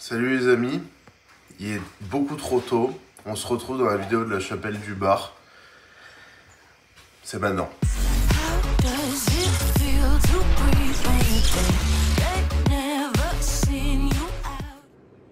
Salut les amis, il est beaucoup trop tôt, on se retrouve dans la vidéo de la chapelle du bar. C'est maintenant.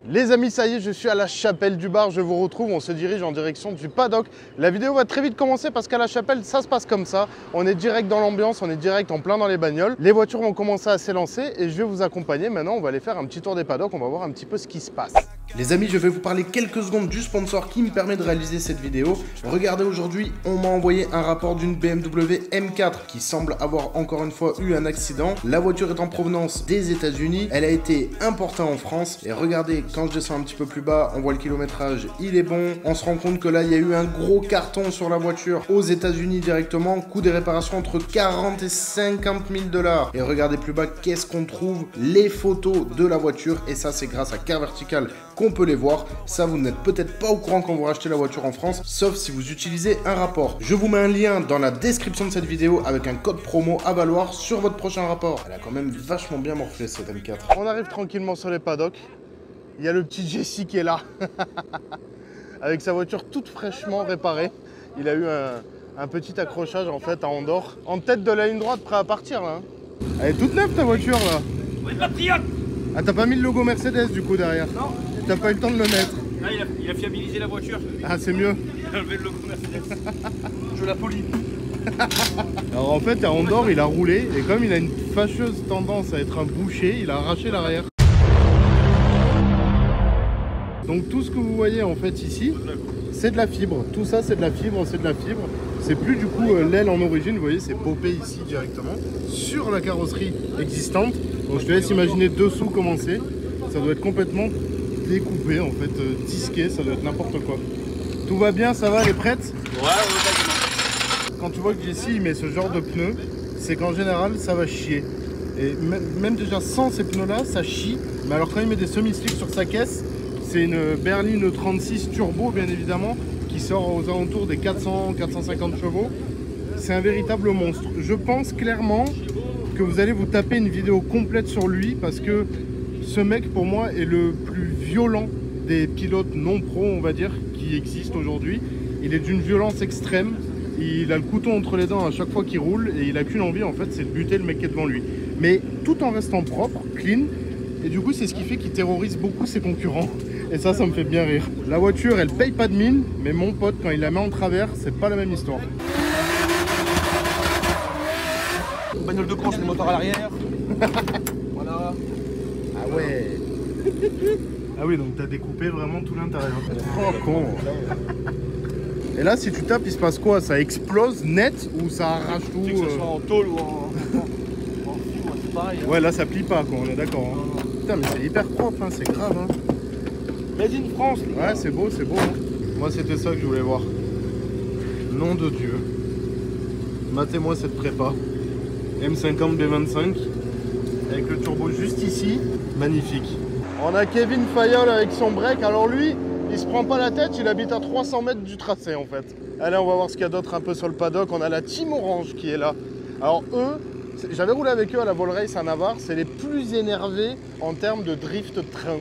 Les amis, ça y est, je suis à la chapelle du bar, je vous retrouve, on se dirige en direction du paddock. La vidéo va très vite commencer parce qu'à la chapelle, ça se passe comme ça. On est direct dans l'ambiance, on est direct en plein dans les bagnoles. Les voitures vont commencer à s'élancer et je vais vous accompagner. Maintenant, on va aller faire un petit tour des paddocks, on va voir un petit peu ce qui se passe. Les amis, je vais vous parler quelques secondes du sponsor qui me permet de réaliser cette vidéo. Regardez, aujourd'hui, on m'a envoyé un rapport d'une BMW M4 qui semble avoir encore une fois eu un accident. La voiture est en provenance des États-Unis, elle a été importée en France et regardez, quand je descends un petit peu plus bas, on voit le kilométrage, il est bon. On se rend compte que là, il y a eu un gros carton sur la voiture aux États-Unis directement. Coût des réparations entre 40 et 50 000 $. Et regardez plus bas, qu'est-ce qu'on trouve? Les photos de la voiture. Et ça, c'est grâce à Car Vertical qu'on peut les voir. Ça, vous n'êtes peut-être pas au courant quand vous rachetez la voiture en France, sauf si vous utilisez un rapport. Je vous mets un lien dans la description de cette vidéo avec un code promo à valoir sur votre prochain rapport. Elle a quand même vachement bien morflé cette M4. On arrive tranquillement sur les paddocks. Il y a le petit Jesse qui est là, avec sa voiture toute fraîchement réparée. Il a eu un petit accrochage en fait à Andorre. En tête de la ligne droite, prêt à partir là. Elle est toute neuve ta voiture là. Oui, patriote. Ah, t'as pas mis le logo Mercedes du coup derrière? Non. T'as pas eu le temps de le mettre? Ah, il a fiabilisé la voiture. Ah, c'est mieux. Il a enlevé le logo Mercedes. Je la polis. Alors en fait à Andorre il a roulé et comme il a une fâcheuse tendance à être un boucher, il a arraché l'arrière. Donc tout ce que vous voyez en fait ici, c'est de la fibre. Tout ça c'est de la fibre, c'est de la fibre. C'est plus du coup l'aile en origine, vous voyez, c'est popé ici directement sur la carrosserie existante. Donc je te laisse imaginer dessous comment c'est. Ça doit être complètement découpé en fait, disqué, ça doit être n'importe quoi. Tout va bien, ça va, elle est prête? Ouais, Quand tu vois que Jesse il met ce genre de pneus, c'est qu'en général ça va chier. Et même déjà sans ces pneus là, ça chie. Mais alors quand il met des semi-slicks sur sa caisse, c'est une berline 36 turbo bien évidemment qui sort aux alentours des 400-450 chevaux. C'est un véritable monstre. Je pense clairement que vous allez vous taper une vidéo complète sur lui parce que ce mec pour moi est le plus violent des pilotes non pro on va dire qui existent aujourd'hui. Il est d'une violence extrême. Il a le couteau entre les dents à chaque fois qu'il roule et il a qu'une envie en fait, c'est de buter le mec qui est devant lui. Mais tout en restant propre, clean. Et du coup c'est ce qui fait qu'il terrorise beaucoup ses concurrents. Et ça me fait bien rire. La voiture, elle paye pas de mine, mais mon pote, quand il la met en travers, c'est pas la même histoire. bagnole de course, le moteur à l'arrière. Voilà. Ah ouais. Ah oui, donc t'as découpé vraiment tout l'intérieur. Oh con. Et là, si tu tapes, il se passe quoi? Ça explose net ou ça arrache tout? Que ce soit en tôle ou en fibre, c'est pareil. Ouais, là, ça plie pas, quoi, on est d'accord. Hein. Putain, mais c'est hyper propre, hein, c'est grave. Hein. Made in France. Ouais, c'est beau, c'est beau. Hein. Moi, c'était ça que je voulais voir. Nom de Dieu. Matez-moi cette prépa. M50 B25. Avec le turbo juste ici. Magnifique. On a Kevin Fayol avec son break. Alors lui, il se prend pas la tête, il habite à 300 mètres du tracé en fait. Allez, on va voir ce qu'il y a d'autre un peu sur le paddock. On a la Team Orange qui est là. Alors eux, j'avais roulé avec eux à la Vol Race à Navarre. C'est les plus énervés en termes de drift train.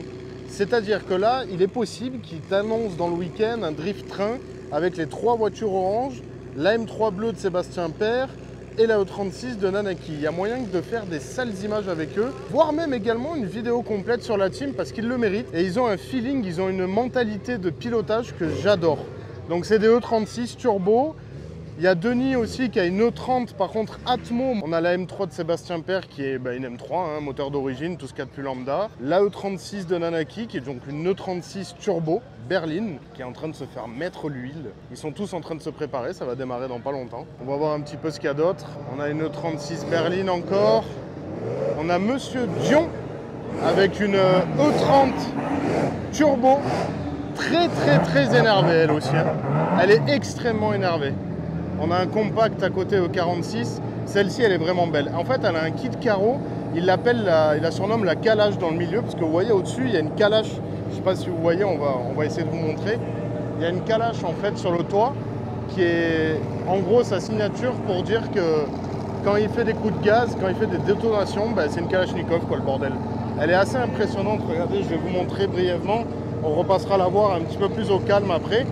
C'est-à-dire que là, il est possible qu'ils t'annoncent dans le week-end un drift train avec les 3 voitures oranges, la M3 bleue de Sébastien Père et la E36 de Nanaki. Il y a moyen de faire des sales images avec eux, voire même également une vidéo complète sur la team parce qu'ils le méritent. Et ils ont un feeling, ils ont une mentalité de pilotage que j'adore. Donc c'est des E36 turbo. Il y a Denis aussi qui a une E30, par contre Atmo. On a la M3 de Sébastien Père qui est une M3, hein, moteur d'origine, tout ce qu'il y a de plus lambda. La E36 de Nanaki qui est donc une E36 turbo, berline, qui est en train de se faire mettre l'huile. Ils sont tous en train de se préparer, ça va démarrer dans pas longtemps. On va voir un petit peu ce qu'il y a d'autre. On a une E36 berline encore. On a Monsieur Dion avec une E30 turbo. Très énervée elle aussi. Hein. Elle est extrêmement énervée. On a un compact à côté E46. Celle-ci, elle est vraiment belle. En fait, elle a un kit carreau. Il la surnomme la calage dans le milieu parce que vous voyez au-dessus, il y a une calache. Je ne sais pas si vous voyez, on va essayer de vous montrer. Il y a une calache en fait sur le toit qui est en gros sa signature pour dire que quand il fait des coups de gaz, quand il fait des détonations, c'est une Kalachnikov quoi le bordel. Elle est assez impressionnante, regardez, je vais vous montrer brièvement. On repassera la voir un petit peu plus au calme après.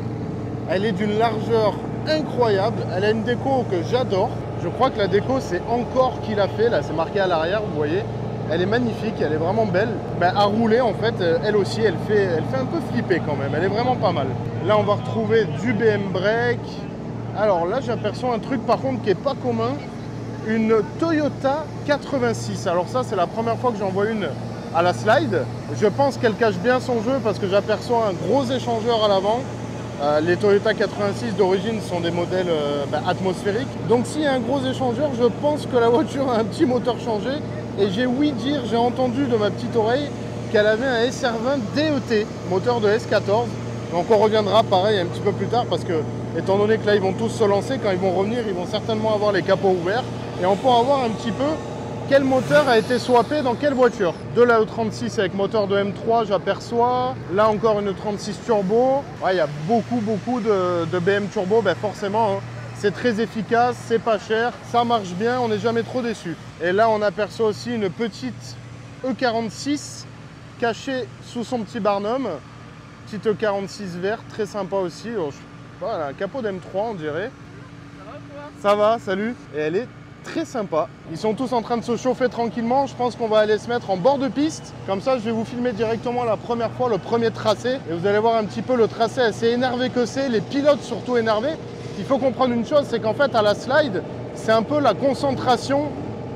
Elle est d'une largeur incroyable, elle a une déco que j'adore. Je crois que la déco c'est Encore qui l'a fait, là c'est marqué à l'arrière, vous voyez. Elle est magnifique, elle est vraiment belle. À rouler en fait, elle aussi, elle fait un peu flipper quand même, elle est vraiment pas mal. Là on va retrouver du BM Break. Alors là j'aperçois un truc par contre qui est pas commun. Une Toyota 86. Alors ça c'est la première fois que j'en vois une à la slide. Je pense qu'elle cache bien son jeu parce que j'aperçois un gros échangeur à l'avant. Les Toyota 86 d'origine sont des modèles atmosphériques. Donc s'il y a un gros échangeur, je pense que la voiture a un petit moteur changé. Et j'ai j'ai entendu de ma petite oreille qu'elle avait un SR20 DET, moteur de S14. Donc on reviendra pareil un petit peu plus tard parce que, étant donné que là ils vont tous se lancer, quand ils vont revenir, ils vont certainement avoir les capots ouverts. Et on pourra voir un petit peu quel moteur a été swappé dans quelle voiture. De la E36 avec moteur de M3, j'aperçois. Là encore une E36 turbo. Il y a beaucoup de BM turbo, forcément. Hein. C'est très efficace, c'est pas cher, ça marche bien, on n'est jamais trop déçu. Et là, on aperçoit aussi une petite E46 cachée sous son petit Barnum. Petite E46 verte, très sympa aussi. Voilà, un capot d'M3, on dirait. Ça va, toi ? Ça va, salut. Et elle est très sympa. Ils sont tous en train de se chauffer tranquillement. Je pense qu'on va aller se mettre en bord de piste. Comme ça, je vais vous filmer directement la première fois, le premier tracé. Et vous allez voir un petit peu le tracé assez énervé que c'est. Les pilotes surtout énervés. Il faut comprendre une chose, c'est qu'en fait, à la slide, c'est un peu la concentration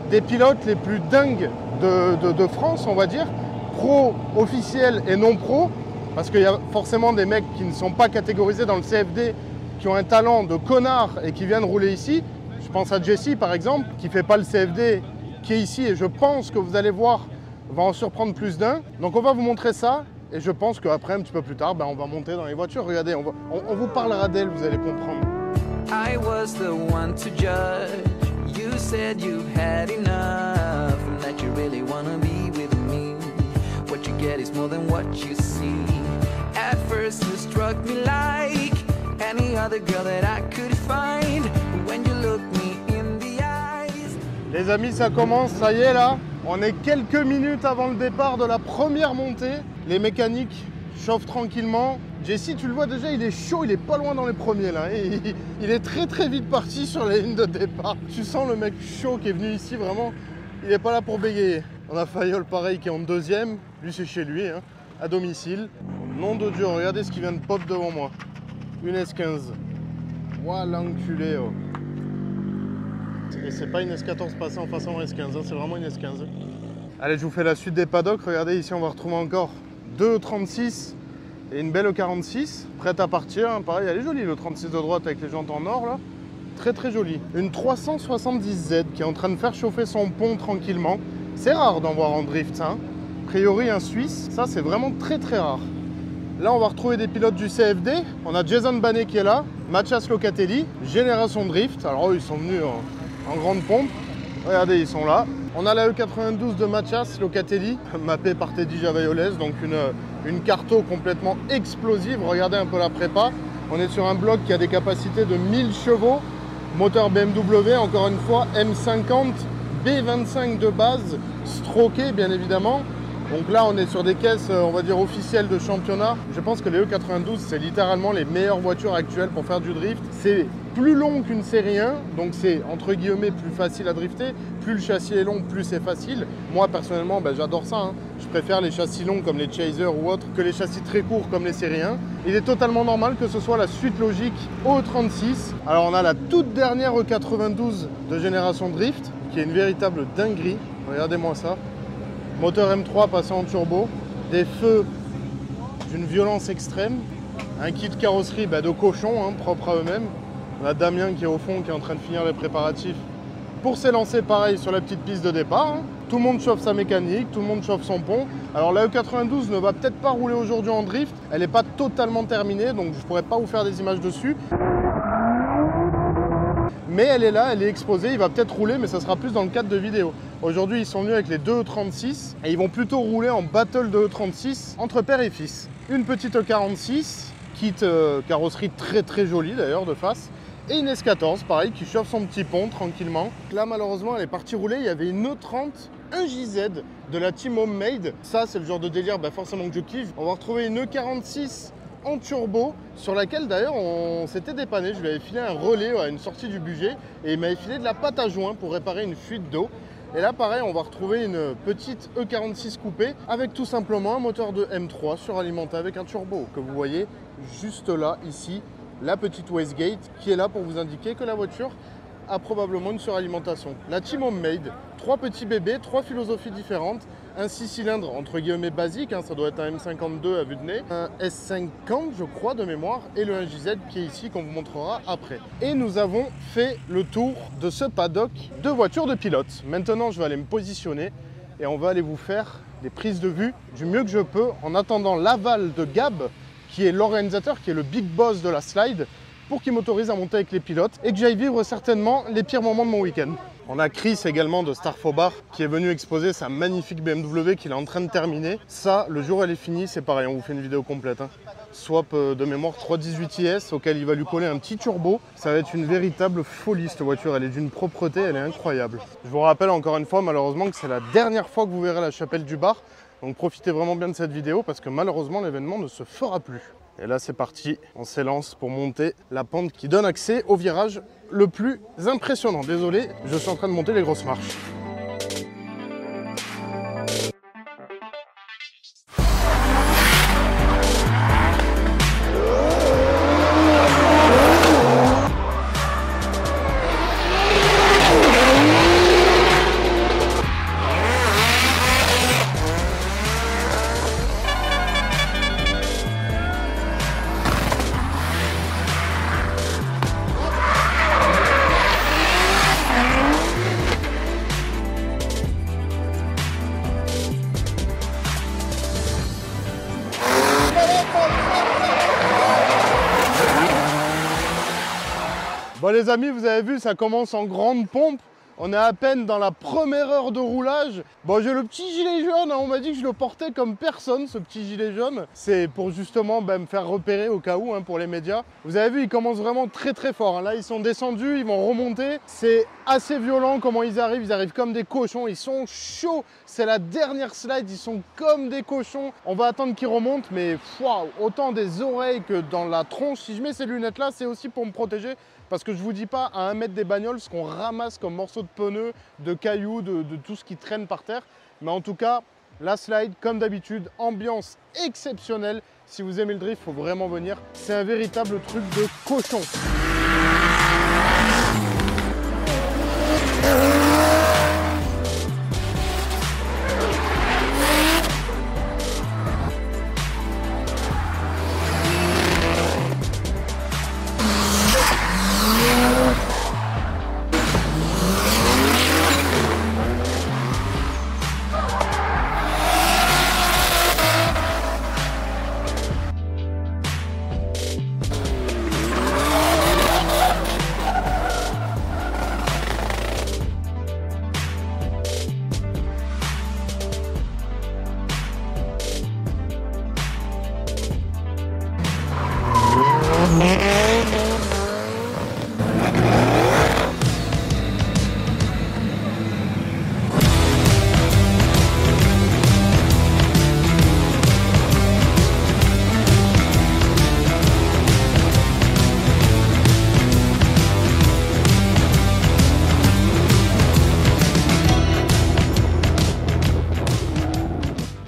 des pilotes les plus dingues de France, on va dire. Pro, officiel et non pro. Parce qu'il y a forcément des mecs qui ne sont pas catégorisés dans le CFD, qui ont un talent de connard et qui viennent rouler ici. Je pense à Jessie par exemple, qui ne fait pas le CFD, qui est ici et je pense que vous allez voir, va en surprendre plus d'un. Donc on va vous montrer ça et je pense qu'après, un petit peu plus tard, on va monter dans les voitures. Regardez, on vous parlera d'elle, vous allez comprendre. I was the one to judge. You said you've had enough and that you really wanna be with me. What you get is more than what you see. At first you struck me like any other girl that I could find. When you look me in the eyes. Les amis, ça commence, ça y est là. On est quelques minutes avant le départ de la première montée. Les mécaniques chauffent tranquillement. Jessie, tu le vois déjà, il est chaud, il est pas loin dans les premiers là. Il est très vite parti sur les lignes de départ. Tu sens le mec chaud qui est venu ici, vraiment, il est pas là pour bégayer. On a Fayol pareil qui est en deuxième, lui c'est chez lui, hein, à domicile. Nom de Dieu, regardez ce qui vient de pop devant moi. Une S15. Ouah l'enculé oh. Et c'est pas une S14 passée en façon S15, hein, c'est vraiment une S15. Allez, je vous fais la suite des paddocks. Regardez ici, on va retrouver encore deux 36 et une belle E46, prête à partir. Hein. Pareil, elle est jolie, le 36 de droite avec les jantes en or là. Très jolie. Une 370Z qui est en train de faire chauffer son pont tranquillement. C'est rare d'en voir en drift, ça. Hein. A priori, un Suisse, ça c'est vraiment très rare. Là, on va retrouver des pilotes du CFD. On a Jason Banet qui est là, Mathias Locatelli, Génération Drift. Alors eux, ils sont venus en grande pompe. Regardez, ils sont là. On a la E92 de Mathias Locatelli, mappée par Teddy Javaioles, donc une carto complètement explosive. Regardez un peu la prépa. On est sur un bloc qui a des capacités de 1000 chevaux, moteur BMW, encore une fois, M50, B25 de base, stroké bien évidemment. Donc là, on est sur des caisses, on va dire, officielles de championnat. Je pense que les E92, c'est littéralement les meilleures voitures actuelles pour faire du drift. C'est plus long qu'une série 1, donc c'est entre guillemets plus facile à drifter. Plus le châssis est long, plus c'est facile. Moi, personnellement, j'adore ça. Hein. Je préfère les châssis longs comme les Chaser ou autres que les châssis très courts comme les séries 1. Il est totalement normal que ce soit la suite logique au E36. Alors, on a la toute dernière E92 de génération drift, qui est une véritable dinguerie. Regardez-moi ça. Moteur M3 passé en turbo, des feux d'une violence extrême, un kit carrosserie de cochon, hein, propre à eux-mêmes. On a Damien qui est au fond, qui est en train de finir les préparatifs pour s'élancer pareil sur la petite piste de départ. Hein. Tout le monde chauffe sa mécanique, tout le monde chauffe son pont. Alors la E92 ne va peut-être pas rouler aujourd'hui en drift, elle n'est pas totalement terminée, donc je ne pourrais pas vous faire des images dessus. Mais elle est là, elle est exposée, il va peut-être rouler, mais ça sera plus dans le cadre de vidéo. Aujourd'hui, ils sont venus avec les deux E36 et ils vont plutôt rouler en battle de E36 entre père et fils. Une petite E46, kit carrosserie très jolie d'ailleurs de face, Et une S14, pareil, qui chauffe son petit pont tranquillement. Là, malheureusement, elle est partie rouler. Il y avait une E30, un JZ de la team Homemade. Ça, c'est le genre de délire forcément que je kiffe. On va retrouver une E46 en turbo, sur laquelle d'ailleurs on s'était dépanné. Je lui avais filé un relais à une sortie du budget et il m'avait filé de la pâte à joint pour réparer une fuite d'eau. Et là pareil, on va retrouver une petite E46 coupée avec tout simplement un moteur de M3 suralimenté avec un turbo que vous voyez juste là, ici, la petite wastegate qui est là pour vous indiquer que la voiture a probablement une suralimentation. La team Homemade, 3 petits bébés, 3 philosophies différentes, un 6 cylindres entre guillemets basique, hein, ça doit être un M52 à vue de nez, un S50 je crois de mémoire et le 1JZ qui est ici qu'on vous montrera après. Et nous avons fait le tour de ce paddock de voitures de pilote. Maintenant je vais aller me positionner et on va aller vous faire des prises de vue du mieux que je peux en attendant l'aval de Gab qui est l'organisateur, qui est le big boss de la slide, pour qu'il m'autorise à monter avec les pilotes et que j'aille vivre certainement les pires moments de mon week-end. On a Chris également de Starfobar qui est venu exposer sa magnifique BMW qu'il est en train de terminer. Ça, le jour où elle est finie, c'est pareil, on vous fait une vidéo complète. Hein. Swap de mémoire 318 IS auquel il va lui coller un petit turbo. Ça va être une véritable folie cette voiture, elle est d'une propreté, elle est incroyable. Je vous rappelle encore une fois malheureusement que c'est la dernière fois que vous verrez la chapelle du bar. Donc profitez vraiment bien de cette vidéo parce que malheureusement l'événement ne se fera plus. Et là c'est parti, on s'élance pour monter la pente qui donne accès au virage le plus impressionnant. Désolé, je suis en train de monter les grosses marches. Bon les amis, vous avez vu, ça commence en grande pompe. On est à peine dans la première heure de roulage. Bon, j'ai le petit gilet jaune, hein. On m'a dit que je le portais comme personne, ce petit gilet jaune. C'est pour justement me faire repérer au cas où, hein, pour les médias. Vous avez vu, ils commencent vraiment très très fort. Hein. Là, ils sont descendus, ils vont remonter. C'est assez violent comment ils arrivent comme des cochons. Ils sont chauds. C'est la dernière slide, ils sont comme des cochons. On va attendre qu'ils remontent, mais wow, autant des oreilles que dans la tronche. Si je mets ces lunettes-là, c'est aussi pour me protéger. Parce que je vous dis pas à 1 mètre des bagnoles ce qu'on ramasse comme morceaux de pneus, de cailloux, de tout ce qui traîne par terre. Mais en tout cas, la slide, comme d'habitude, ambiance exceptionnelle. Si vous aimez le drift, il faut vraiment venir. C'est un véritable truc de cochon.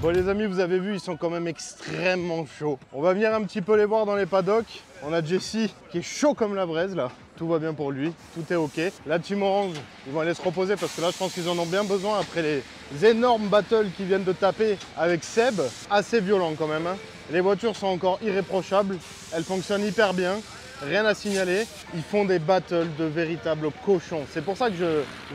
Bon les amis, vous avez vu, ils sont quand même extrêmement chauds. On va venir un petit peu les voir dans les paddocks. On a Jesse qui est chaud comme la braise là. Tout va bien pour lui, tout est ok. La team orange, ils vont aller se reposer parce que là je pense qu'ils en ont bien besoin après les énormes battles qu'ils viennent de taper avec Seb. Assez violent quand même, hein. Les voitures sont encore irréprochables, elles fonctionnent hyper bien. Rien à signaler, ils font des battles de véritables cochons. C'est pour ça que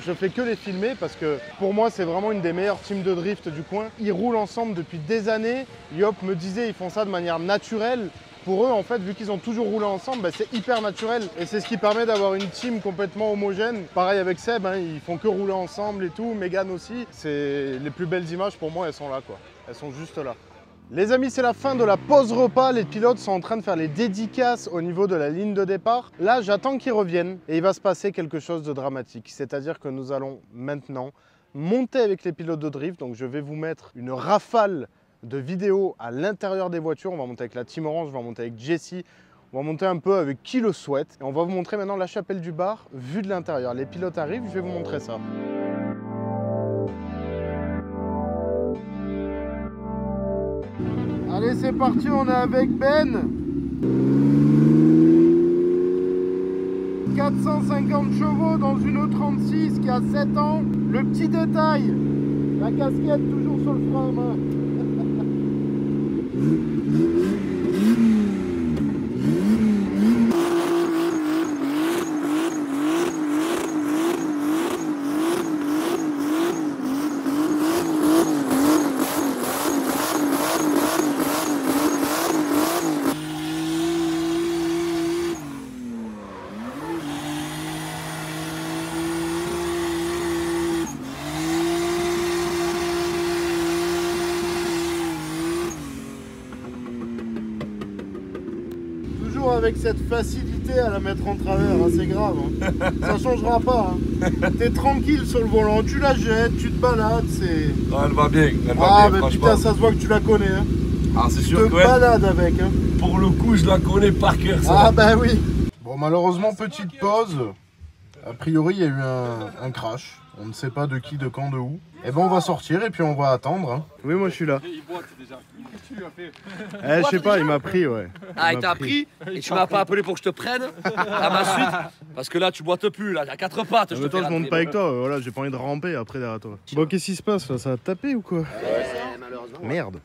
je fais que les filmer parce que pour moi c'est vraiment une des meilleures teams de drift du coin. Ils roulent ensemble depuis des années. Yop me disait ils font ça de manière naturelle. Pour eux en fait vu qu'ils ont toujours roulé ensemble, bah, c'est hyper naturel et c'est ce qui permet d'avoir une team complètement homogène. Pareil avec Seb, hein, ils font que rouler ensemble et tout, Megan aussi. C'est les plus belles images pour moi, elles sont là quoi. Elles sont juste là. Les amis, c'est la fin de la pause repas. Les pilotes sont en train de faire les dédicaces au niveau de la ligne de départ. Là, j'attends qu'ils reviennent et il va se passer quelque chose de dramatique. C'est-à-dire que nous allons maintenant monter avec les pilotes de drift. Donc, je vais vous mettre une rafale de vidéos à l'intérieur des voitures. On va monter avec la Team Orange, on va monter avec Jessie. On va monter un peu avec qui le souhaite. Et on va vous montrer maintenant la chapelle du bar vue de l'intérieur. Les pilotes arrivent, je vais vous montrer ça. Allez, c'est parti, on est avec Ben. 450 chevaux dans une E36 qui a 7 ans. Le petit détail, la casquette toujours sur le frein à main. Avec cette facilité à la mettre en travers, hein, c'est grave, hein. Ça changera pas, hein. T'es tranquille sur le volant, tu la jettes, tu te balades, c'est... Ah, elle va bien, mais putain, ça se voit que tu la connais, hein. Ah, c'est sûr que tu te balades avec, hein. Pour le coup, je la connais par cœur, ça. Ah bah oui. Bon, malheureusement, petite pause. A priori, il y a eu un crash. On ne sait pas de qui, de quand, de où. Et ben on va sortir et puis on va attendre, hein. Oui, moi je suis là. Il boite déjà. Qu'est-ce que tu lui as fait? Je sais pas, il m'a pris, ouais. Ah, il t'a pris et tu m'as pas appelé pour que je te prenne à ma suite. Parce que là, tu boites plus, là, à 4 pattes. Mais toi, je monte pas avec toi, voilà, j'ai pas envie de ramper après derrière toi. Bon, qu'est-ce qui se passe là? Ça a tapé ou quoi? Malheureusement. Merde.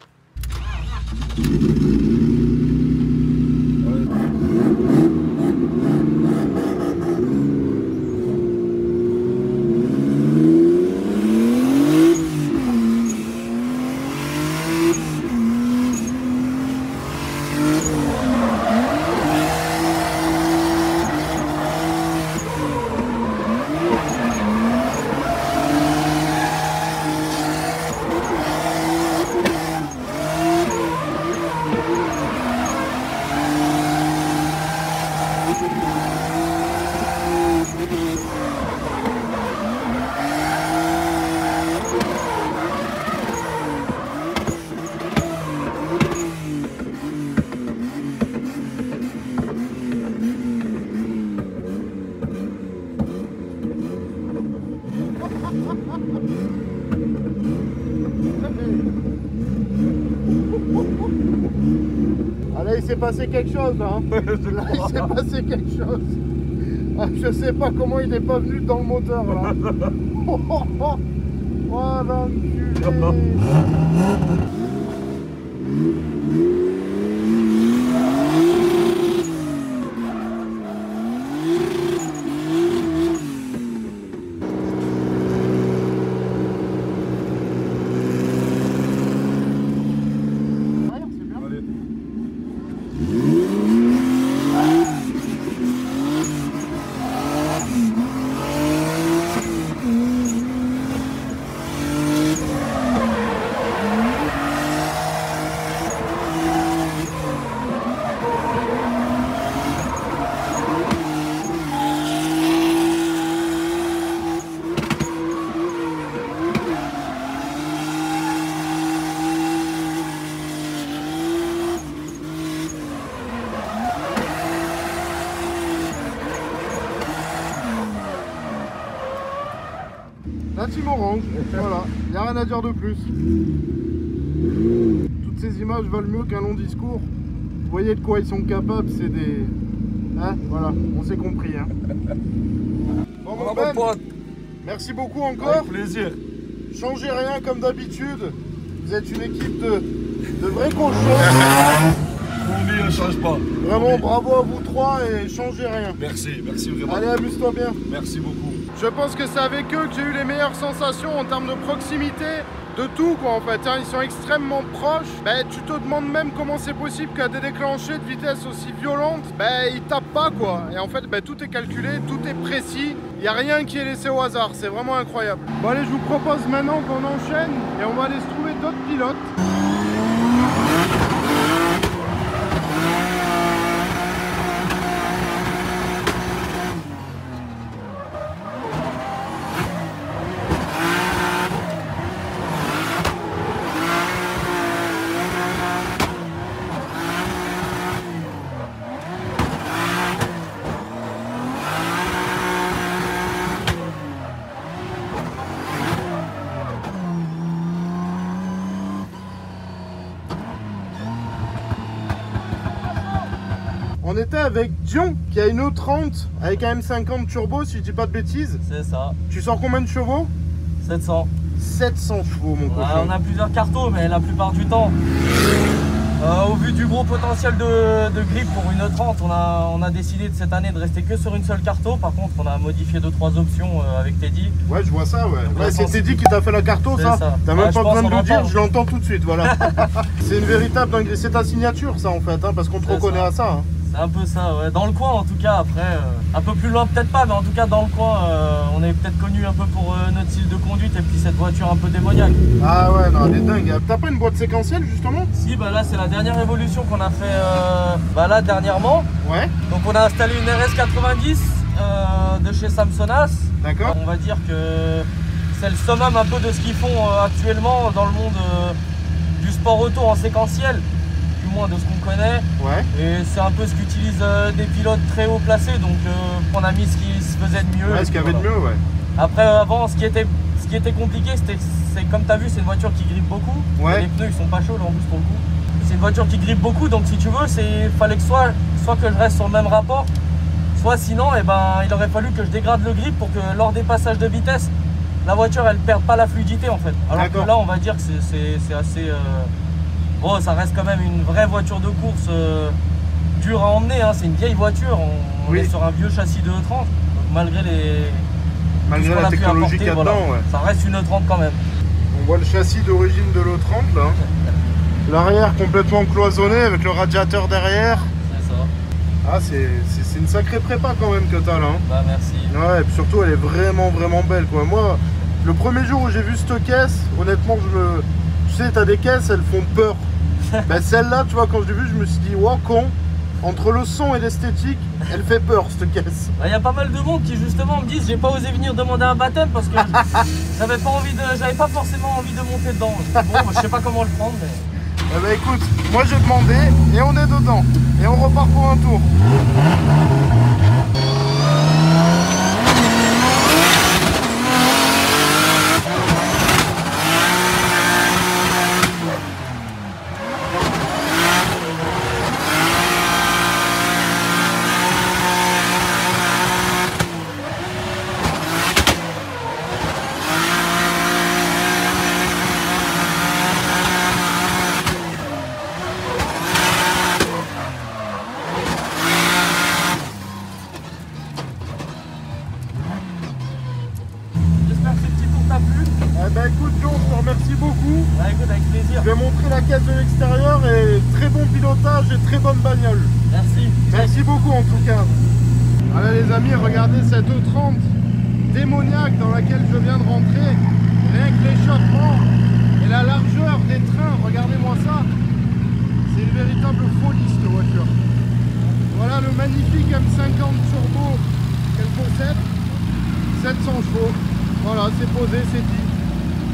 Allez, il s'est passé quelque chose là, hein. Là, il s'est passé quelque chose. Ah, je sais pas comment il n'est pas venu dans le moteur là. Oh l'enculé. La Team Orange, voilà, il n'y a rien à dire de plus. Toutes ces images valent mieux qu'un long discours. Vous voyez de quoi ils sont capables, c'est des... Hein, voilà, on s'est compris. Hein. Bon, mon Ben, merci beaucoup encore. Avec plaisir. Changez rien comme d'habitude. Vous êtes une équipe de vrais cochons. Promis, ne change pas. Vraiment, bravo à vous trois et changez rien. Merci vraiment. Allez, amuse-toi bien. Merci beaucoup. Je pense que c'est avec eux que j'ai eu les meilleures sensations en termes de proximité, de tout quoi en fait, hein. Ils sont extrêmement proches. Tu te demandes même comment c'est possible qu'à des déclenchés de vitesse aussi violente, ils tapent pas quoi. Et en fait tout est calculé, tout est précis, il n'y a rien qui est laissé au hasard, c'est vraiment incroyable. Bon allez, je vous propose maintenant qu'on enchaîne et on va aller se trouver d'autres pilotes. On était avec Dion qui a une E30 avec un M50 turbo si je dis pas de bêtises. C'est ça. Tu sors combien de chevaux? 700. 700 chevaux mon cochon. On a plusieurs cartos, mais la plupart du temps, au vu du gros potentiel de grip pour une E30, on a décidé cette année de rester que sur une seule carto. Par contre, on a modifié 2-3 options avec Teddy. Ouais, je vois ça, ouais. Donc, Ouais, c'est Teddy qui t'a fait la carto, ça. T'as même pas besoin de le dire, je l'entends tout de suite, voilà. C'est une véritable dinguerie. C'est ta signature, ça, en fait, hein, parce qu'on te reconnaît à ça. Hein. C'est un peu ça, ouais. Dans le coin en tout cas, après, un peu plus loin peut-être pas, mais en tout cas dans le coin, on est peut-être connu un peu pour notre style de conduite et puis cette voiture un peu démoniaque. Ah ouais, non, elle est dingue. T'as pas une boîte séquentielle justement? Si, bah là c'est la dernière évolution qu'on a fait là dernièrement. Ouais. Donc on a installé une RS90 de chez Samsonas. D'accord. On va dire que c'est le summum un peu de ce qu'ils font actuellement dans le monde du sport auto en séquentiel. Moins de ce qu'on connaît, ouais. Et c'est un peu ce qu'utilisent des pilotes très haut placés, donc on a mis ce qui se faisait de mieux. Ouais, ce qu'il y avait de mieux, ouais. Après, avant, ce qui était compliqué, c'est comme tu as vu, c'est une voiture qui grippe beaucoup. Ouais. Les pneus ils sont pas chauds là en plus pour le coup. C'est une voiture qui grippe beaucoup, donc si tu veux, il fallait que soit que je reste sur le même rapport, soit sinon, il aurait fallu que je dégrade le grip pour que lors des passages de vitesse, la voiture elle perde pas la fluidité en fait. Alors que là, on va dire que c'est assez. Bon, ça reste quand même une vraie voiture de course dure à emmener, hein. C'est une vieille voiture, on est sur un vieux châssis de E30, donc malgré la technologie qu'il y a dedans, ouais. Ça reste une E30 quand même. On voit le châssis d'origine de l'E30 là. L'arrière complètement cloisonné avec le radiateur derrière. C'est ça. Ah, c'est une sacrée prépa quand même que t'as là. Hein. Bah merci. Ouais, et puis surtout elle est vraiment belle quoi. Moi, le premier jour où j'ai vu cette caisse, honnêtement, tu sais, t'as des caisses, elles font peur. Ben celle-là, tu vois, quand je l'ai vue, je me suis dit, wow, con, entre le son et l'esthétique, elle fait peur cette caisse. Il y a pas mal de monde qui justement me disent, j'ai pas osé venir demander un baptême parce que j'avais pas forcément envie de monter dedans. Bon, je sais pas comment le prendre, mais. Eh ben écoute, moi j'ai demandé et on est dedans. Et on repart pour un tour. Bah écoute John, je te remercie beaucoup. Ouais, écoute, avec plaisir. Je vais montrer la caisse de l'extérieur et très bon pilotage et très bonne bagnole. Merci. Merci beaucoup en tout cas. Allez les amis, regardez cette E30 démoniaque dans laquelle je viens de rentrer. Rien que l'échappement et la largeur des trains, regardez-moi ça. C'est une véritable folie cette voiture. Voilà le magnifique M50 turbo qu'elle possède. 700 chevaux. Voilà, c'est posé, c'est dit.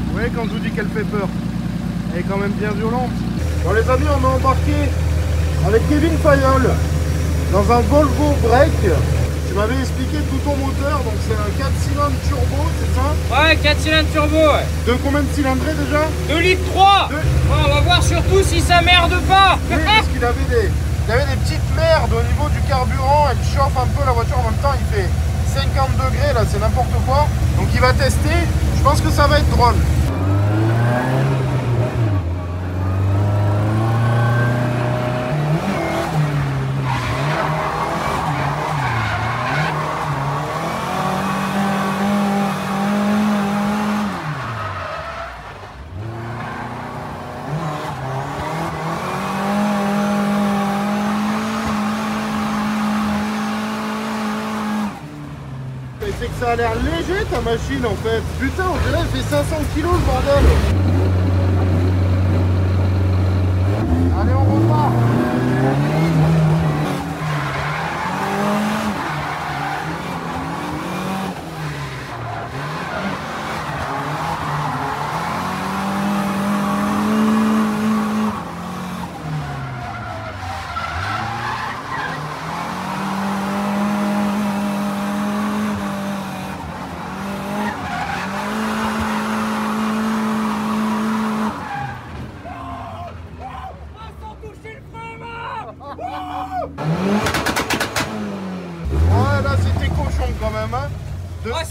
Vous voyez quand je vous dis qu'elle fait peur, elle est quand même bien violente. Bon les amis, on est embarqué avec Kevin Fayol dans un Volvo Break. Tu m'avais expliqué tout ton moteur, donc c'est un 4 cylindres turbo, c'est ça? Ouais, 4 cylindres turbo, ouais. De combien de cylindrés déjà? 2 litres 3. Ouais, on va voir surtout si ça merde pas. Oui, parce qu'il avait des petites merdes au niveau du carburant, elle chauffe un peu la voiture en même temps, il fait 50 degrés là, c'est n'importe quoi. Donc il va tester, je pense que ça va être drôle. C'est que ça a l'air léger ta machine en fait. Putain, on dirait elle fait 500 kilos ce bordel. Allez, on repart.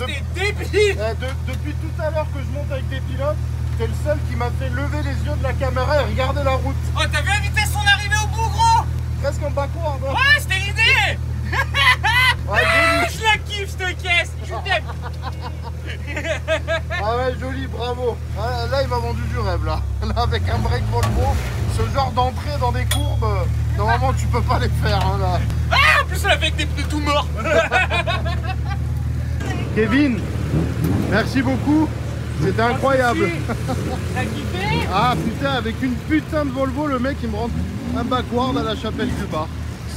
t'es débile. Depuis tout à l'heure que je monte avec des pilotes, t'es le seul qui m'a fait lever les yeux de la caméra et regarder la route. Oh, t'as vu la vitesse son arrivée au bout, gros? Presque en backward. Hein. Ouais, c'était l'idée. Ouais, joli. Je la kiffe, cette caisse. Je t'aime. Ah ouais, joli, bravo. Ah, là, il m'a vendu du rêve, là. Là, avec un break Volvo, ce genre d'entrée dans des courbes, normalement, tu peux pas les faire, hein, là. Ah, en plus, elle a fait avec des pneus tout morts. Kevin, merci beaucoup. C'était incroyable. T'as kiffé? Ah putain, avec une putain de Volvo, le mec il me rentre un backward à la chapelle du bar.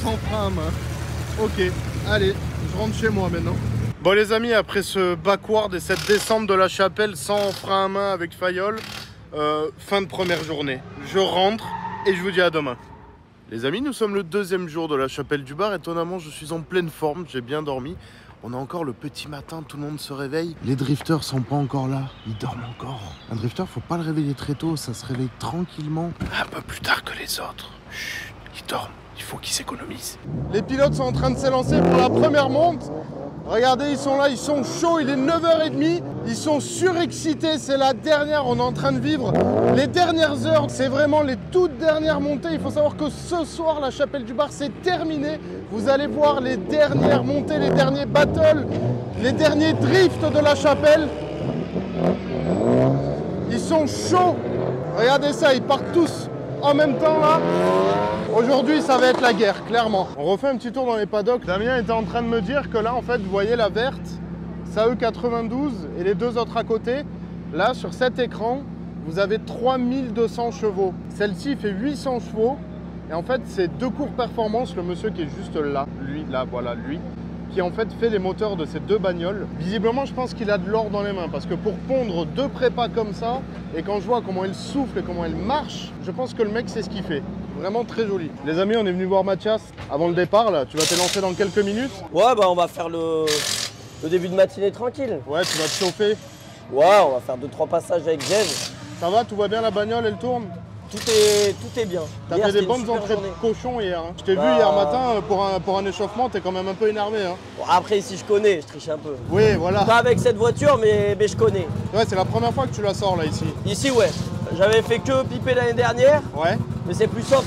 Sans frein à main. Ok, allez, je rentre chez moi maintenant. Bon les amis, après ce backward et cette descente de la chapelle sans frein à main avec Fayol, fin de première journée. Je rentre et je vous dis à demain. Les amis, nous sommes le deuxième jour de la chapelle du bar. Étonnamment, je suis en pleine forme, j'ai bien dormi. On a encore le petit matin, tout le monde se réveille. Les drifters sont pas encore là, ils dorment encore. Un drifter, faut pas le réveiller très tôt, ça se réveille tranquillement. Un peu plus tard que les autres. Chut, ils dorment, il faut qu'ils s'économisent. Les pilotes sont en train de s'élancer pour la première monte. Regardez, ils sont là, ils sont chauds, il est 9h30. Ils sont surexcités, c'est la dernière, on est en train de vivre les dernières heures. C'est vraiment les toutes dernières montées. Il faut savoir que ce soir, la chapelle du bar, c'est terminé. Vous allez voir les dernières montées, les derniers battles, les derniers drifts de la chapelle. Ils sont chauds. Regardez ça, ils partent tous en même temps là. Aujourd'hui, ça va être la guerre, clairement. On refait un petit tour dans les paddocks. Damien était en train de me dire que là, en fait, vous voyez la verte, ça E92 et les deux autres à côté. Là, sur cet écran, vous avez 3200 chevaux. Celle-ci fait 800 chevaux. Et en fait, c'est deux cours performance. Le monsieur qui est juste là, lui, là, voilà, lui, qui en fait fait les moteurs de ces deux bagnoles. Visiblement, je pense qu'il a de l'or dans les mains parce que pour pondre deux prépas comme ça, et quand je vois comment il souffle et comment il marche, je pense que le mec sait ce qu'il fait. Vraiment très joli. Les amis, on est venu voir Mathias avant le départ là. Tu vas t'élancer dans quelques minutes. Ouais, bah on va faire le début de matinée tranquille. Ouais, tu vas te chauffer. Ouais, on va faire 2-3 passages avec Jeff. Ça va, tout va bien, la bagnole, elle tourne? Tout est bien. T'as fait des bonnes entrées de cochon hier. Hein. Je t'ai vu hier matin, pour un échauffement, t'es quand même un peu énervé. Hein. Bon, après, ici, je connais, je triche un peu. Oui, voilà. Pas avec cette voiture, mais je connais. Ouais, c'est la première fois que tu la sors là, ici. Ici, ouais. J'avais fait que piper l'année dernière. Ouais. Mais c'est plus soft.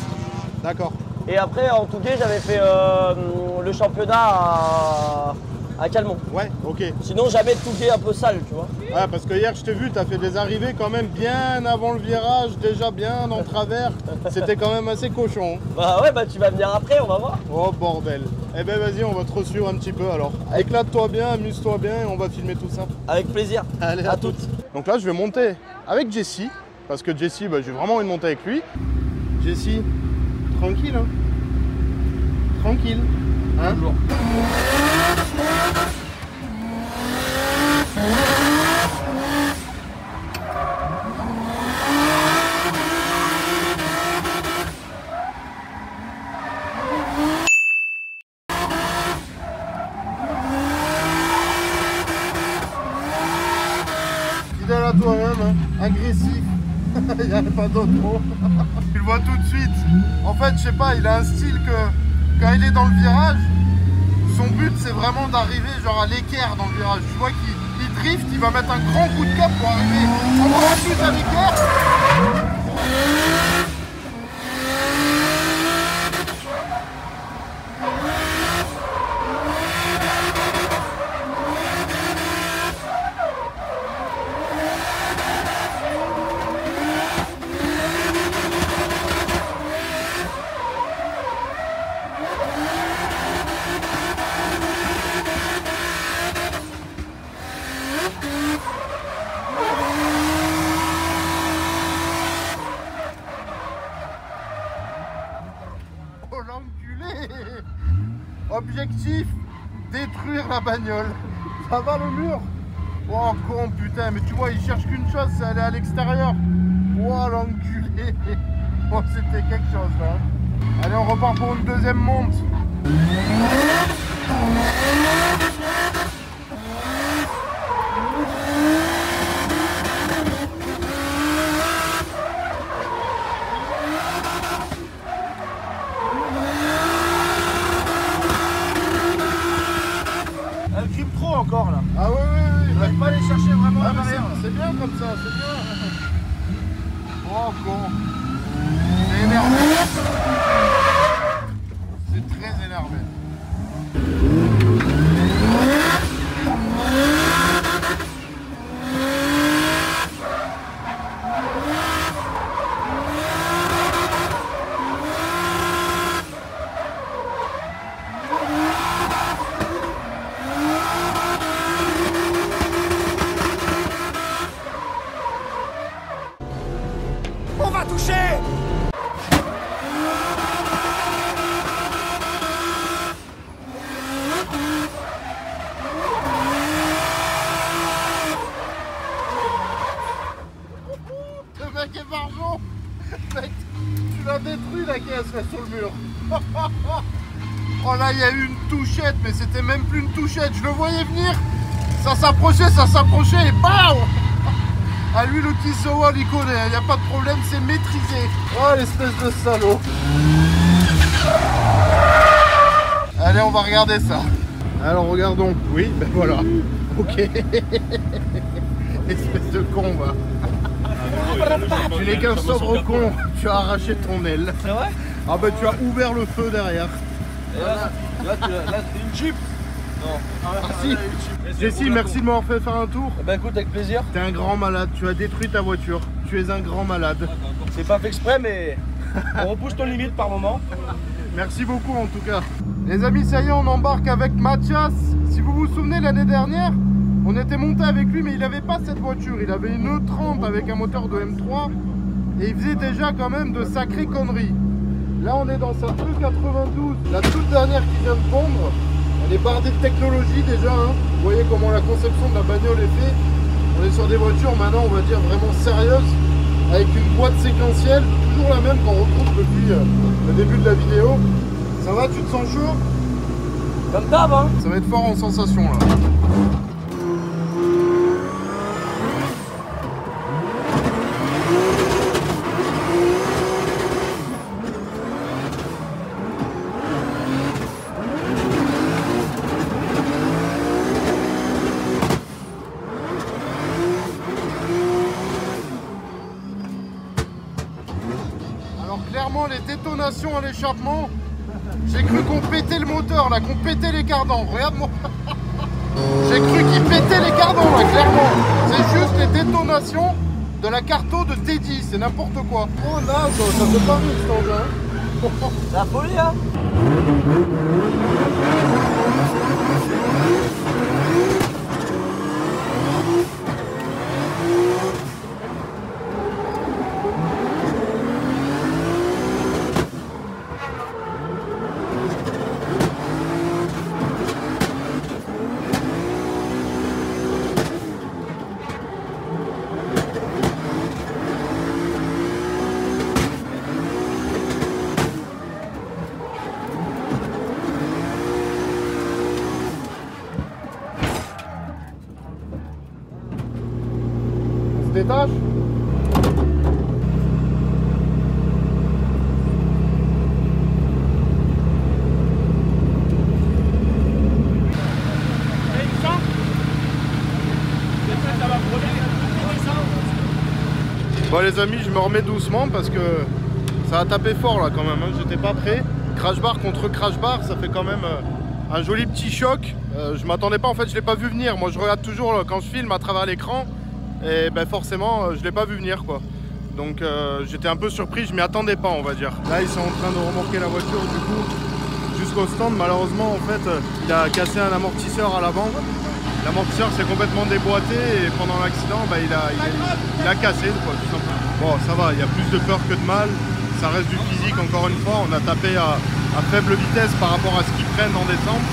D'accord. Et après, en Touquet, j'avais fait le championnat à Calmont. Ouais, ok. Sinon, jamais de Touquet un peu sale, tu vois. Ouais, parce que hier, je t'ai vu, t'as fait des arrivées quand même bien avant le virage, déjà bien en travers. C'était quand même assez cochon. Bah ouais, bah tu vas venir après, on va voir. Oh bordel. Eh ben vas-y, on va te resuivre un petit peu alors. Éclate-toi bien, amuse-toi bien et on va filmer tout ça. Avec plaisir. Allez, à toutes. Donc là, je vais monter avec Jesse, parce que Jesse, bah, j'ai vraiment envie de monter avec lui. Jesse, tranquille, hein. Tranquille. Hein. Toujours. Fidèle à toi-même, hein. Agressif. Il n'y a pas d'autre mot. Tu le vois tout de suite. En fait, je sais pas, il a un style que quand il est dans le virage, son but c'est vraiment d'arriver genre à l'équerre dans le virage. Tu vois qu'il drift, il va mettre un grand coup de cap pour arriver en grand but à l'équerre. Oh l'enculé! Objectif, détruire la bagnole. Ça va le mur? Oh con putain, mais tu vois, il cherche qu'une chose, c'est aller à l'extérieur. Oh l'enculé! Oh c'était quelque chose là. Allez, on repart pour une deuxième monte. Un crime pro encore là. Ah oui, oui, pas touché. Le mec est barjot. Mec, tu l'as détruit la caisse là sur le mur. Oh là, il y a eu une touchette, mais c'était même plus une touchette. Je le voyais venir. Ça s'approchait et BAM! À lui, le Kiss the Wall, il connaît. Il n'y a pas de problème, c'est maîtrisé. Oh, l'espèce de salaud. Allez, on va regarder ça. Alors, regardons. Oui, ben voilà. Ok. Espèce de con, va. Tu n'es qu'un sobre con, tu as arraché ton aile. C'est vrai? Ah bah tu as ouvert le feu derrière. Et là c'est une Jeep. Non. Merci. Jessie, merci de m'avoir fait faire un tour. Eh ben écoute, avec plaisir. T'es un grand malade, tu as détruit ta voiture. Tu es un grand malade. C'est pas fait exprès, mais on repousse ton limite par moment. Merci beaucoup en tout cas. Les amis, ça y est, on embarque avec Mathias. Si vous vous souvenez, l'année dernière, on était monté avec lui, mais il n'avait pas cette voiture. Il avait une E30 avec un moteur de M3 et il faisait déjà quand même de sacrées conneries. Là, on est dans sa E92, la toute dernière qui vient de pondre. Elle est bardée de technologie déjà. Hein. Vous voyez comment la conception de la bagnole est faite. On est sur des voitures maintenant, on va dire, vraiment sérieuses, avec une boîte séquentielle, toujours la même qu'on retrouve depuis le début de la vidéo. Ça va, tu te sens chaud? Comme d'hab, hein. Ça va être fort en sensation là. Clairement, les détonations à l'échappement, j'ai cru qu'on pétait le moteur là, qu'on pétait les cardans. Regarde-moi. J'ai cru qu'il pétait les cardans là, clairement. C'est juste les détonations de la carto de Teddy, c'est n'importe quoi. Oh là, ça fait pas rire cet engin. C'est la folie, hein. Détache. Bon les amis, je me remets doucement parce que ça a tapé fort là quand même, hein. J'étais pas prêt. Crash bar contre crash bar, ça fait quand même un joli petit choc. Je m'attendais pas, en fait je l'ai pas vu venir. Moi je regarde toujours quand je filme à travers l'écran. Et ben forcément je l'ai pas vu venir quoi. Donc j'étais un peu surpris, je m'y attendais pas on va dire. Là ils sont en train de remorquer la voiture du coup jusqu'au stand. Malheureusement en fait il a cassé un amortisseur à l'avant. L'amortisseur s'est complètement déboîté et pendant l'accident bah, il a cassé quoi, tout simplement. Bon ça va, il y a plus de peur que de mal. Ça reste du physique encore une fois. On a tapé à faible vitesse par rapport à ce qu'ils prennent en décembre.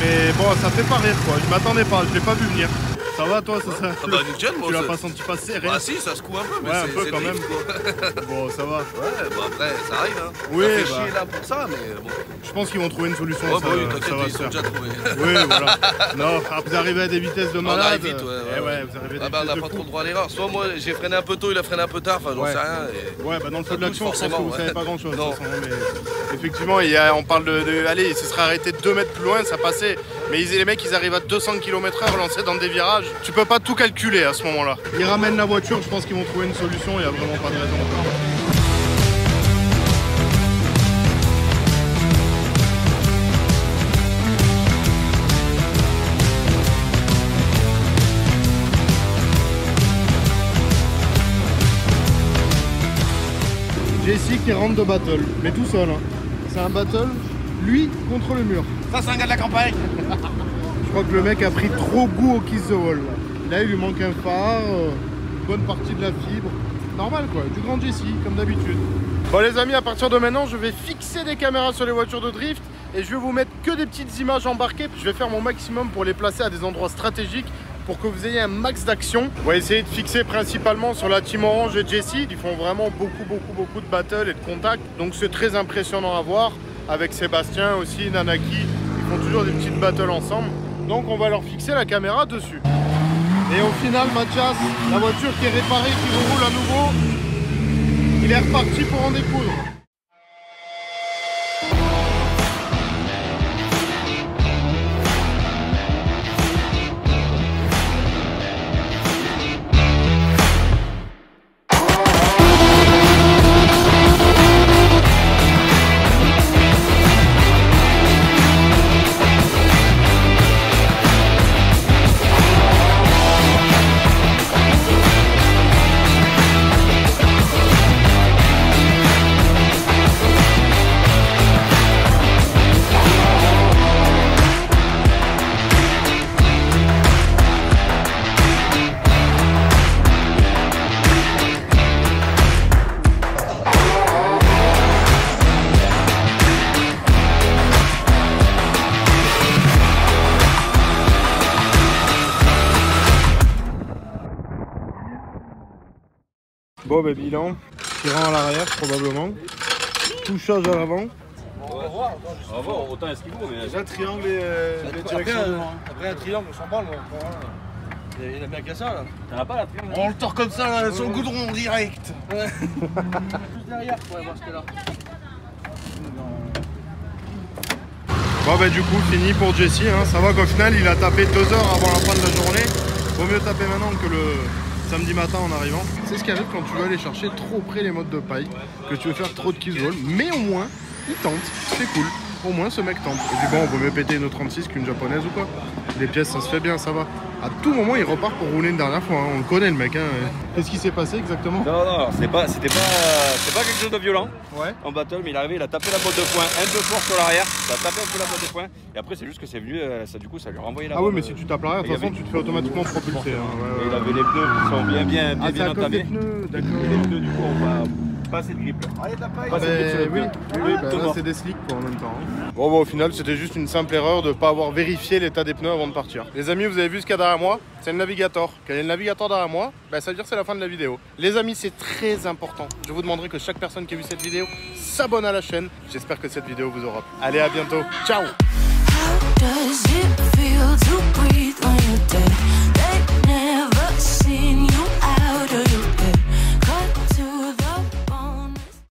Mais bon ça fait pas rire quoi, je m'attendais pas, je l'ai pas vu venir. Ça va toi, ça Ah bah nickel, moi. Tu l'as pas senti passer, rien? Ah si, ça secoue un peu, mais ouais, un peu c'est quand même. quoi. Bon, ça va. Ouais, bah après, ça arrive, hein. Oui, ça fait bah. chier là pour ça, mais bon. Je pense qu'ils vont trouver une solution, Ouais, ça, bah oui, ça t'inquiète, va ils se sont faire. déjà trouvés. Oui, voilà. Non, vous arrivez à des vitesses de malade. On arrive vite, ouais. Eh ouais, vous arrivez à des Ah bah on vitesses n'a pas de trop fou. le droit à l'erreur. Soit moi j'ai freiné un peu tôt, il a freiné un peu tard, enfin j'en Ouais. sais rien. Et... Ouais, bah dans le feu de Ça l'action, je pousse pense que vous forcément, savez pas grand chose. Non. Mais effectivement, on parle de. Allez, il se serait arrêté 2 mètres plus loin, ça passait. Mais les mecs, ils arrivent à 200 km/h lancés dans des virages. Tu peux pas tout calculer à ce moment-là. Ils ramènent la voiture, je pense qu'ils vont trouver une solution, il n'y a vraiment pas de raison. Jessie qui rentre de battle, mais tout seul. Hein. C'est un battle, lui contre le mur. Ça c'est un gars de la campagne. Je crois que le mec a pris trop goût au Kiss the Wall. Là il lui manque un phare, une bonne partie de la fibre. normal quoi, du grand Jessie, comme d'habitude. Bon les amis, à partir de maintenant, je vais fixer des caméras sur les voitures de drift et je vais vous mettre que des petites images embarquées. Je vais faire mon maximum pour les placer à des endroits stratégiques pour que vous ayez un max d'action. On va essayer de fixer principalement sur la Team Orange et Jessie. Ils font vraiment beaucoup de battles et de contacts. Donc c'est très impressionnant à voir. Avec Sébastien aussi, Nanaki, ils font toujours des petites battles ensemble. Donc on va leur fixer la caméra dessus. Et au final, Mathias, la voiture qui est réparée, qui roule à nouveau, il est reparti pour en découdre. Bon ben bilan, tirant à l'arrière probablement, touchage à l'avant. On va voir, autant est-ce qu'il vaut, mais... Déjà triangle et les directions. Après un triangle, on s'en parle. Il y en a bien qu'à ça là. T'en as pas la triangle? On le tord comme ça là, sur le goudron direct. Plus derrière pour aller voir ce qu'il y a là. Bon bah du coup fini pour Jessie, hein. Ça va qu'au final il a tapé 2 heures avant la fin de la journée. Vaut mieux taper maintenant que le samedi matin en arrivant. C'est ce qui arrive quand tu veux aller chercher trop près les modes de paille, que tu veux faire trop de kill roll, mais au moins il tente, c'est cool. Au moins ce mec tente. Et puis bon, on vaut mieux péter une 36 qu'une japonaise ou quoi. Les pièces ça se fait bien, ça va. À tout moment il repart pour rouler une dernière fois, hein. On le connaît le mec, hein. Qu'est-ce qui s'est passé exactement? Non, c'était pas quelque chose de violent. Ouais. En battle, mais il est arrivé, il a tapé la botte de foin un peu fort sur l'arrière, ça a tapé un peu la botte de foin, et après c'est juste que c'est venu, ça du coup ça lui a renvoyé la botte. Ah oui, mais si tu tapes l'arrière, de toute façon tu te fais automatiquement propulser. Hein. Et il avait les pneus qui sont bien Ah, c'est à cause entamés. des pneus, d'accord. Et les pneus du coup on va passer de grip. Allez, t'as pas Oui, bah, là c'est des slicks quoi, en même temps. Hein. Bon, au final c'était juste une simple erreur de ne pas avoir vérifié l'état des pneus avant de partir. Les amis, vous avez vu ce qu'il y a derrière moi? C'est le navigateur. Quand il y a le navigateur derrière moi, bah, ça veut dire que c'est la fin de la vidéo. Les amis, c'est très important. Je vous demanderai que chaque personne qui a vu cette vidéo s'abonne à la chaîne. J'espère que cette vidéo vous aura plu. Allez, à bientôt. Ciao. How does it feel to breathe when you're dead?